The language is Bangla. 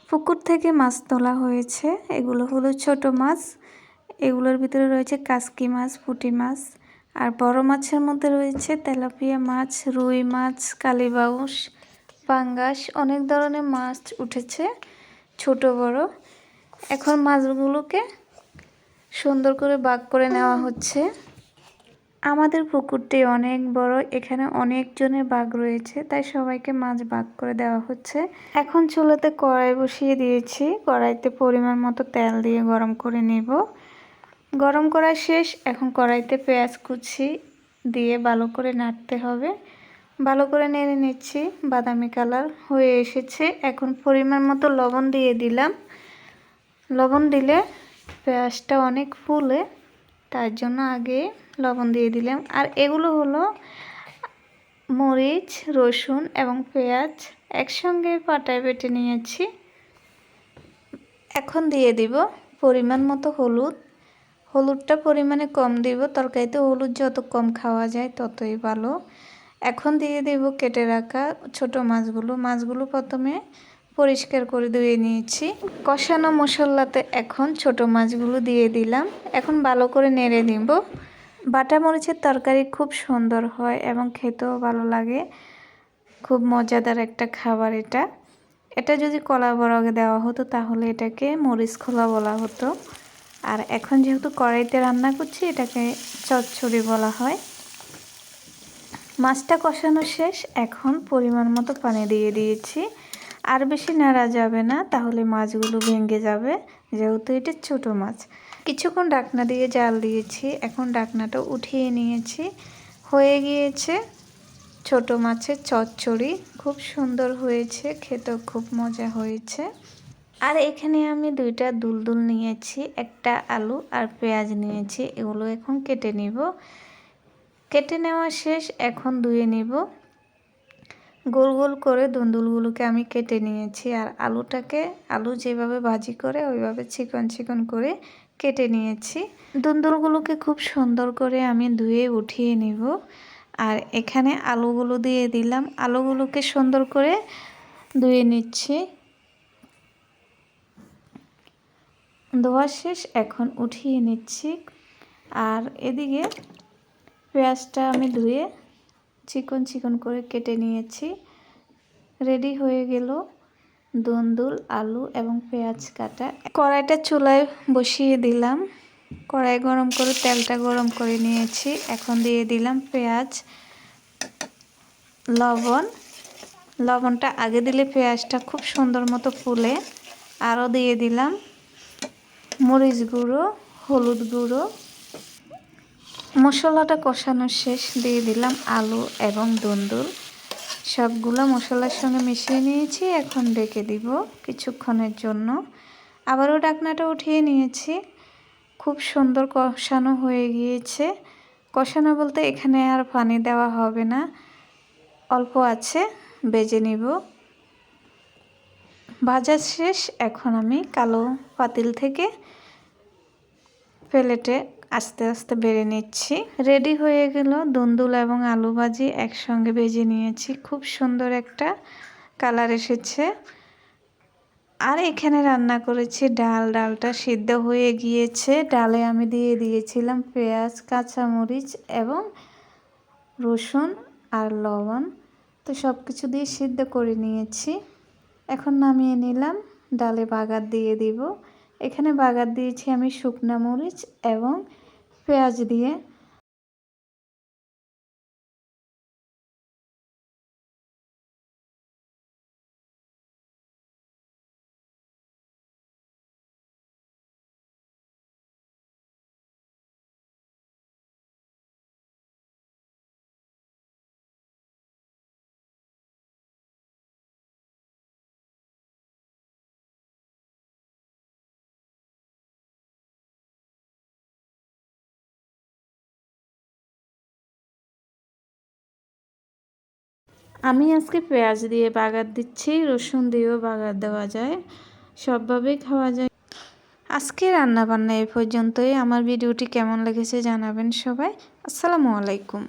পুকুর থেকে মাছ তোলা হয়েছে। এগুলো হলো ছোট মাছ। এগুলোর ভিতরে রয়েছে কাসকি মাছ, পুঁটি মাছ। আর বড় মাছের মধ্যে রয়েছে তেলাপিয়া মাছ, রুই মাছ, কালীবাউস, পাঙ্গাস, অনেক ধরনের মাছ উঠেছে, ছোট বড়। এখন মাছগুলোকে সুন্দর করে ভাগ করে নেওয়া হচ্ছে। আমাদের পুকুরটি অনেক বড়, এখানে অনেকজনের ভাগ রয়েছে, তাই সবাইকে মাছ ভাগ করে দেওয়া হচ্ছে। এখন চুলাতে কড়াই বসিয়ে দিয়েছি। কড়াইতে পরিমাণ মতো তেল দিয়ে গরম করে নেব। গরম করা শেষ। এখন কড়াইতে পেঁয়াজ কুচি দিয়ে ভালো করে নাড়তে হবে। ভালো করে নেড়ে নিচ্ছি। বাদামি কালার হয়ে এসেছে। এখন পরিমাণ মতো লবণ দিয়ে দিলাম। লবণ দিলে পেঁয়াজটা অনেক ফুলে, তার জন্য আগে লবণ দিয়ে দিলাম। আর এগুলো হলো মরিচ, রসুন এবং পেঁয়াজ একসঙ্গে পাটায় বেটে নিয়েছি। এখন দিয়ে দিব পরিমাণ মতো হলুদ। হলুদটা পরিমাণে কম দিব, তরকারিতে হলুদ যত কম খাওয়া যায় ততই ভালো। এখন দিয়ে দেব কেটে রাখা ছোট মাছগুলো প্রথমে পরিষ্কার করে ধুয়ে নিয়েছি। কষানো মশলাতে এখন ছোট মাছগুলো দিয়ে দিলাম। এখন ভালো করে নেড়ে নিব। বাটা মরিচের তরকারি খুব সুন্দর হয় এবং খেতেও ভালো লাগে। খুব মজাদার একটা খাবার এটা। এটা যদি কলা বড়াকে দেওয়া হতো তাহলে এটাকে মরিচ খোলা বলা হতো। আর এখন যেহেতু কড়াইতে রান্না করছি, এটাকে চচ্চড়ি বলা হয়। মাছটা কষানো শেষ। এখন পরিমাণ মতো পানি দিয়ে দিয়েছি। আর বেশি নাড়া যাবে না, তাহলে মাছগুলো ভেঙে যাবে, যেহেতু এটা ছোট মাছ। কিছুক্ষণ ঢাকনা দিয়ে জাল দিয়েছি। এখন ঢাকনাটা উঠিয়ে নিয়েছি। হয়ে গিয়েছে ছোট মাছের চচ্চড়ি। খুব সুন্দর হয়েছে, খেতেও খুব মজা হয়েছে। আর এখানে আমি দুইটা দুলদুল নিয়েছি, একটা আলু আর পেঁয়াজ নিয়েছি। এগুলো এখন কেটে নিব। কেটে নেওয়া শেষ। এখন ধুয়ে নিব। গোল গোল করে দুলদুলগুলোকে আমি কেটে নিয়েছি। আর আলু যেভাবে ভাজি করে ওইভাবে চিকন চিকন করে কেটে নিয়েছি। দুলদুলগুলোকে খুব সুন্দর করে আমি ধুয়ে উঠিয়ে নিব। আর এখানে আলুগুলো দিয়ে দিলাম। আলুগুলোকে সুন্দর করে ধুয়ে নিচ্ছি। ধোয়া শেষ। এখন উঠিয়ে নিচ্ছি। আর এদিকে পেঁয়াজটা আমি ধুয়ে চিকন চিকন করে কেটে নিয়েছি। রেডি হয়ে গেল দুলদুল, আলু এবং পেঁয়াজ কাটা। কড়াইটা চুলায় বসিয়ে দিলাম। কড়াই গরম করে তেলটা গরম করে নিয়েছি। এখন দিয়ে দিলাম পেঁয়াজ, লবণটা আগে দিলে পেঁয়াজটা খুব সুন্দর মতো ফুলে। আরও দিয়ে দিলাম মরিচ গুঁড়ো, হলুদ গুঁড়ো। মশলাটা কষানো শেষ। দিয়ে দিলাম আলু এবং দুলদুল। সবগুলো মশলার সঙ্গে মিশিয়ে নিয়েছি। এখন ঢেকে দিব কিছুক্ষণের জন্য। আবারও ঢাকনাটা উঠিয়ে নিয়েছি। খুব সুন্দর কষানো হয়ে গিয়েছে। কষানো বলতে এখানে আর পানি দেওয়া হবে না, অল্প আছে ভেজে নিব। ভাজা শেষ। এখন আমি কালো পাতিল থেকে প্লেটে আস্তে আস্তে বেড়ে নিচ্ছি। রেডি হয়ে গেল দুলদুল এবং আলু ভাজি একসঙ্গে ভেজে নিয়েছি। খুব সুন্দর একটা কালার এসেছে। আর এখানে রান্না করেছি ডাল। ডালটা সিদ্ধ হয়ে গিয়েছে। ডালে আমি দিয়ে দিয়েছিলাম পেঁয়াজ, কাঁচামরিচ এবং রসুন আর লবণ। তো সব কিছু দিয়ে সিদ্ধ করে নিয়েছি। এখন নামিয়ে নিলাম। ডালে বাগার দিয়ে দিব। এখানে বাগার দিয়েছি আমি শুকনা মরিচ এবং পেঁয়াজ দিয়ে। আমি আজকে পেঁয়াজ দিয়ে বাগার দিচ্ছি, রসুন দিয়েও বাগার দেওয়া যায়, সবভাবেই খাওয়া যায়। আজকে রান্না বান্না এ পর্যন্তই। আমার ভিডিওটি কেমন লেগেছে জানাবেন সবাই। আসসালামু আলাইকুম।